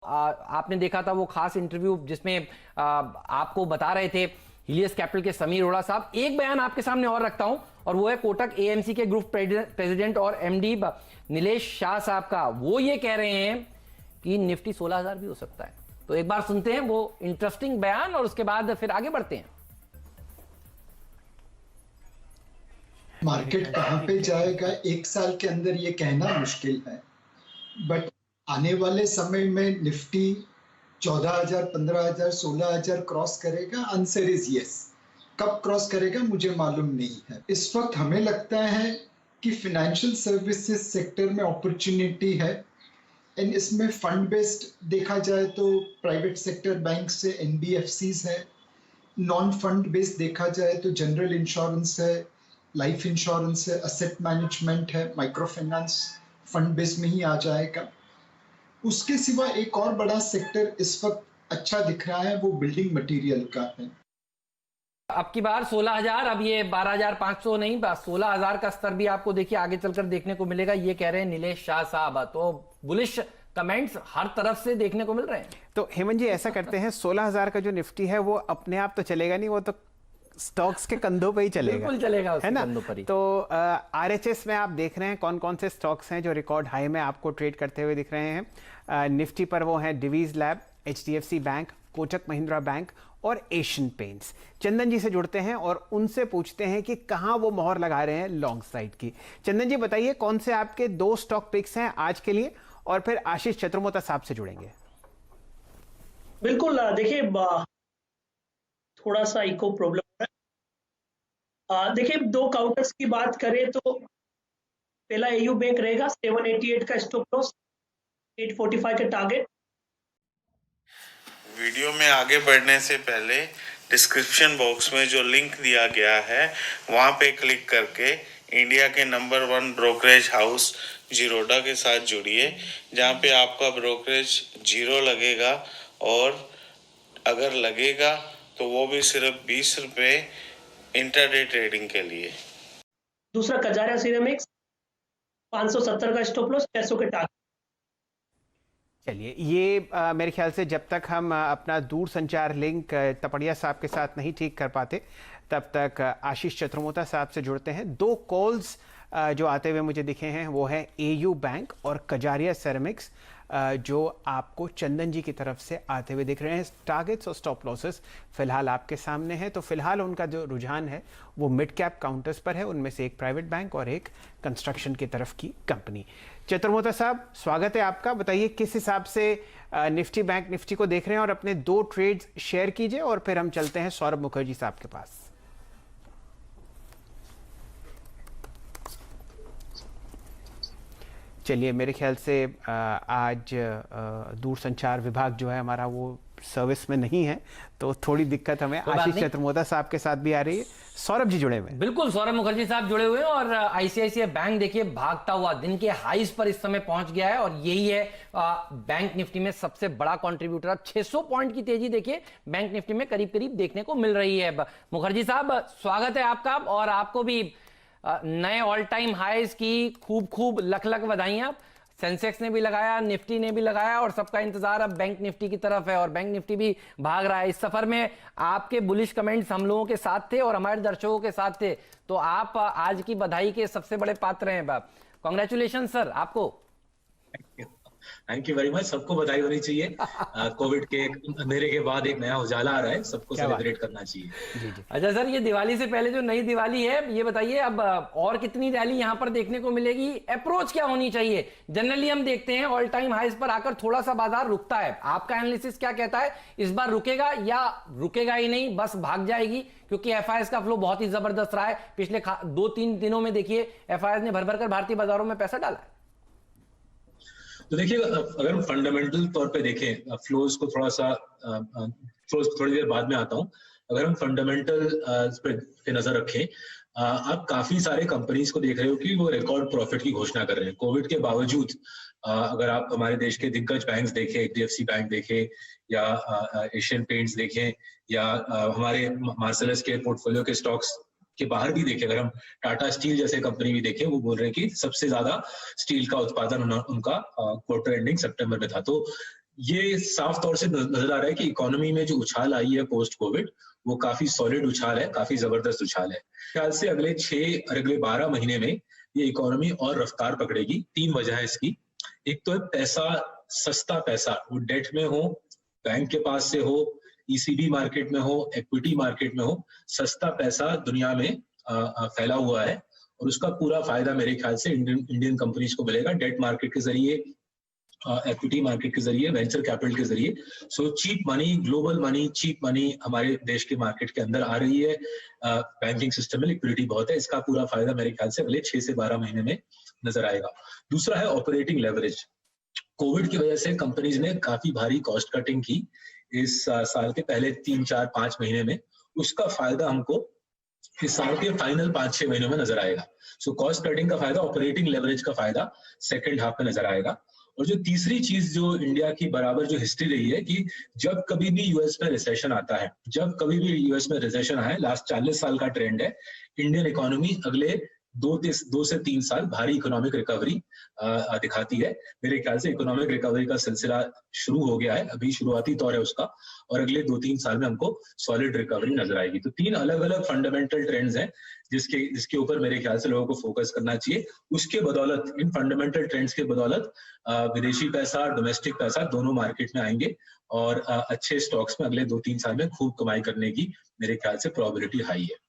आपने देखा था वो खास इंटरव्यू जिसमें आपको बता रहे थे हिलियस कैपिटल के समीर अरोड़ा साहब। एक बयान आपके सामने और रखता हूं, और वो है कोटक एएमसी के ग्रुप प्रेसिडेंट और एमडी नीलेश शाह साहब का। वो ये कह रहे हैं कि निफ्टी 16,000 भी हो सकता है। तो एक बार सुनते हैं वो इंटरेस्टिंग बयान और उसके बाद फिर आगे बढ़ते हैं। मार्केट कहां पे जाएगा एक साल के अंदर ये कहना मुश्किल है, बट आने वाले समय में निफ्टी 14,000, 15,000, 16,000 क्रॉस करेगा। Answer is yes. कब क्रॉस करेगा मुझे मालूम नहीं है। इस वक्त हमें लगता है कि फाइनेंशियल सर्विसेज सेक्टर में अपॉर्चुनिटी है, एंड इसमें फंड बेस्ड देखा जाए तो प्राइवेट सेक्टर बैंक से एनबीएफसीज है, नॉन फंड बेस्ड देखा जाए तो जनरल इंश्योरेंस है, लाइफ इंश्योरेंस है, एसेट मैनेजमेंट है, माइक्रो फाइनेंस फंड बेस में ही आ जाएगा। उसके सिवा एक और बड़ा सेक्टर इस वक्त अच्छा दिख रहा है, वो बिल्डिंग मटेरियल का है। अब की बार 16,000, अब ये 12,500 नहीं, 16,000 का स्तर भी आपको देखिए आगे चलकर देखने को मिलेगा, ये कह रहे हैं नीलेश शाह साहब। तो बुलिश कमेंट्स हर तरफ से देखने को मिल रहे हैं। तो हेमंत जी ऐसा करते हैं, 16,000 का जो निफ्टी है वो अपने आप तो चलेगा नहीं, वो तो स्टॉक्स के कंधों पे ही चलेगा। बिल्कुल चलेगा, है ना? कंधों पर ही। तो आरएचएस में आप देख रहे हैं कौन कौन से स्टॉक्स हैं जो रिकॉर्ड हाई में आपको ट्रेड करते हुए दिख रहे हैं। निफ्टी पर वो हैं Divi's lab, HDFC bank, Kotak Mahindra bank और एशियन पेंट्स। चंदन जी से जुड़ते हैं और उनसे पूछते हैं कि कहां वो मोहर लगा रहे हैं लॉन्ग साइड की। चंदन जी बताइए कौन से आपके 2 स्टॉक पिक्स हैं आज के लिए, और फिर आशीष चतुर्मोता साहब से जुड़ेंगे। बिल्कुल, देखिए थोड़ा सा इको प्रॉब्लम है। देखिए 2 काउंटर्स की बात करें तो पहला एयू बैंक रहेगा, 788 का स्टॉप लॉस, 845 का टारगेट। वीडियो में आगे बढ़ने से पहले डिस्क्रिप्शन बॉक्स में जो लिंक दिया गया है वहां पे क्लिक करके इंडिया के नंबर 1 ब्रोकरेज हाउस जीरोडा के साथ जुड़िए, जहां पे आपका ब्रोकरेज 0 लगेगा, और अगर लगेगा तो वो भी सिर्फ 20 रुपए इंटरडे ट्रेडिंग के लिए। दूसरा कजारिया सिरेमिक्स, 570 का स्टॉप लॉस, 600 के टारगेट। चलिए ये मेरे ख्याल से जब तक हम अपना दूर संचार लिंक तपड़िया साहब के साथ नहीं ठीक कर पाते तब तक आशीष चतुर्मोता साहब से जुड़ते हैं। 2 कॉल्स जो आते हुए मुझे दिखे हैं वो है एयू बैंक और कजारिया सेरेमिक्स, जो आपको चंदन जी की तरफ से आते हुए दिख रहे हैं। टारगेट्स और स्टॉप लॉसेस फिलहाल आपके सामने हैं। तो फिलहाल उनका जो रुझान है वो मिड कैप काउंटर्स पर है, उनमें से एक प्राइवेट बैंक और एक कंस्ट्रक्शन की तरफ की कंपनी। चतुर्मोता साहब स्वागत है आपका। बताइए किस हिसाब से निफ्टी बैंक निफ्टी को देख रहे हैं, और अपने 2 ट्रेड्स शेयर कीजिए और फिर हम चलते हैं सौरभ मुखर्जी साहब के पास। चलिए मेरे ख्याल से आज दूरसंचार विभाग जो है हमारा वो सर्विस में नहीं है, तो थोड़ी दिक्कत हमें आशीष चतुर्मोता साहब के साथ भी आ रही है। सौरभ जी जुड़े हुए हैं। बिल्कुल, सौरभ मुखर्जी साहब जुड़े हुए हैं। और आईसीआईसीआई बैंक देखिए भागता हुआ दिन के हाईज पर इस समय पहुंच गया है, और यही है बैंक निफ्टी में सबसे बड़ा कंट्रीब्यूटर। 600 पॉइंट की तेजी देखिए बैंक निफ्टी में करीब करीब देखने को मिल रही है। मुखर्जी साहब स्वागत है आपका, और आपको भी नए ऑल टाइम हाईज की खूब लख बधाइयां। सेंसेक्स ने भी लगाया, निफ्टी ने भी लगाया, और सबका इंतजार अब बैंक निफ्टी की तरफ है, और बैंक निफ्टी भी भाग रहा है। इस सफर में आपके बुलिश कमेंट्स हम लोगों के साथ थे और हमारे दर्शकों के साथ थे, तो आप आज की बधाई के सबसे बड़े पात्र हैं। कांग्रेचुलेशन सर आपको। Thank you very much. सबको बधाई होनी चाहिए। कोविड के अंधेरे के बाद एक नया उजाला आ रहा है, सबको सेलिब्रेट करना चाहिए। जी जी। अच्छा सर, ये दिवाली से पहले जो नई दिवाली है, ये बताइए अब और कितनी रैली यहाँ पर देखने को मिलेगी? अप्रोच क्या होनी चाहिए? जनरली हम देखते हैं ऑल टाइम हाईज पर आकर थोड़ा सा बाजार रुकता है, आपका एनालिसिस क्या कहता है? इस बार रुकेगा या रुकेगा ही नहीं, बस भाग जाएगी? क्योंकि एफआईएस का फ्लो बहुत ही जबरदस्त रहा है पिछले 2-3 दिनों में। देखिए एफआईएस ने भर कर भारतीय बाजारों में पैसा डाला है। तो देखिए अगर हम फंडामेंटल तौर पे देखें फ्लोज को, थोड़ा सा फ्लोज थोड़ी देर बाद में आता हूं। अगर हम फंडामेंटल पे नजर रखें, आप काफी सारे कंपनीज को देख रहे हो कि वो रिकॉर्ड प्रॉफिट की घोषणा कर रहे हैं कोविड के बावजूद। अगर आप हमारे देश के दिग्गज बैंक्स देखें, एचडीएफसी बैंक देखें या एशियन पेंट्स देखें, या हमारे मार्सेलस के पोर्टफोलियो के स्टॉक्स के बाहर भी देखें, अगर हम टाटा स्टील जैसे कंपनी भी देखें, वो बोल रहे हैं कि सबसे ज्यादा स्टील का उत्पादन उनका क्वार्टर एंडिंग सितंबर में था। तो ये साफ तौर से नजर आ रहा है कि इकोनॉमी में जो उछाल आई है पोस्ट कोविड, वो काफी सॉलिड उछाल है, काफी जबरदस्त उछाल है। ख्याल से अगले 6 और अगले 12 महीने में ये इकोनॉमी और रफ्तार पकड़ेगी। 3 वजह है इसकी। एक तो है पैसा, सस्ता पैसा, वो डेट में हो, बैंक के पास से हो, ईसीबी मार्केट में हो, इक्विटी मार्केट में हो, सस्ता पैसा दुनिया में फैला हुआ है और उसका पूरा फायदा मेरे ख्याल से इंडियन कंपनीज को मिलेगा, डेट मार्केट के जरिए, इक्विटी मार्केट के जरिए, वेंचर कैपिटल के जरिए। So cheap money, global money, cheap money हमारे देश के मार्केट के अंदर आ रही है। बैंकिंग सिस्टम में लिक्विडिटी बहुत है, इसका पूरा फायदा मेरे ख्याल से अगले 6 से 12 महीने में नजर आएगा। दूसरा है ऑपरेटिंग लेवरेज। कोविड की वजह से कंपनीज ने काफी भारी कॉस्ट कटिंग की इस साल के पहले 3, 4, 5 महीने में। उसका फायदा हमको इस साल के फाइनल 5-6 महीनों में नजर आएगा। सो कॉस्ट कटिंग का फायदा, ऑपरेटिंग लेवरेज का फायदा सेकंड हाफ में नजर आएगा। और जो तीसरी चीज जो इंडिया की बराबर जो हिस्ट्री रही है कि जब कभी भी यूएस में रिसेशन आता है, जब कभी भी यूएस में रिसेशन आया, लास्ट 40 साल का ट्रेंड है, इंडियन इकोनॉमी अगले 2 से 3 साल भारी इकोनॉमिक रिकवरी दिखाती है। मेरे ख्याल से इकोनॉमिक रिकवरी का सिलसिला शुरू हो गया है, अभी शुरुआती दौर है उसका, और अगले 2-3 साल में हमको सॉलिड रिकवरी नजर आएगी। तो 3 अलग अलग फंडामेंटल ट्रेंड्स हैं जिसके ऊपर मेरे ख्याल से लोगों को फोकस करना चाहिए। उसके बदौलत, इन फंडामेंटल ट्रेंड्स के बदौलत विदेशी पैसा, डोमेस्टिक पैसा दोनों मार्केट में आएंगे और अच्छे स्टॉक्स में अगले 2-3 साल में खूब कमाई करने की मेरे ख्याल से प्रोबेबिलिटी हाई है।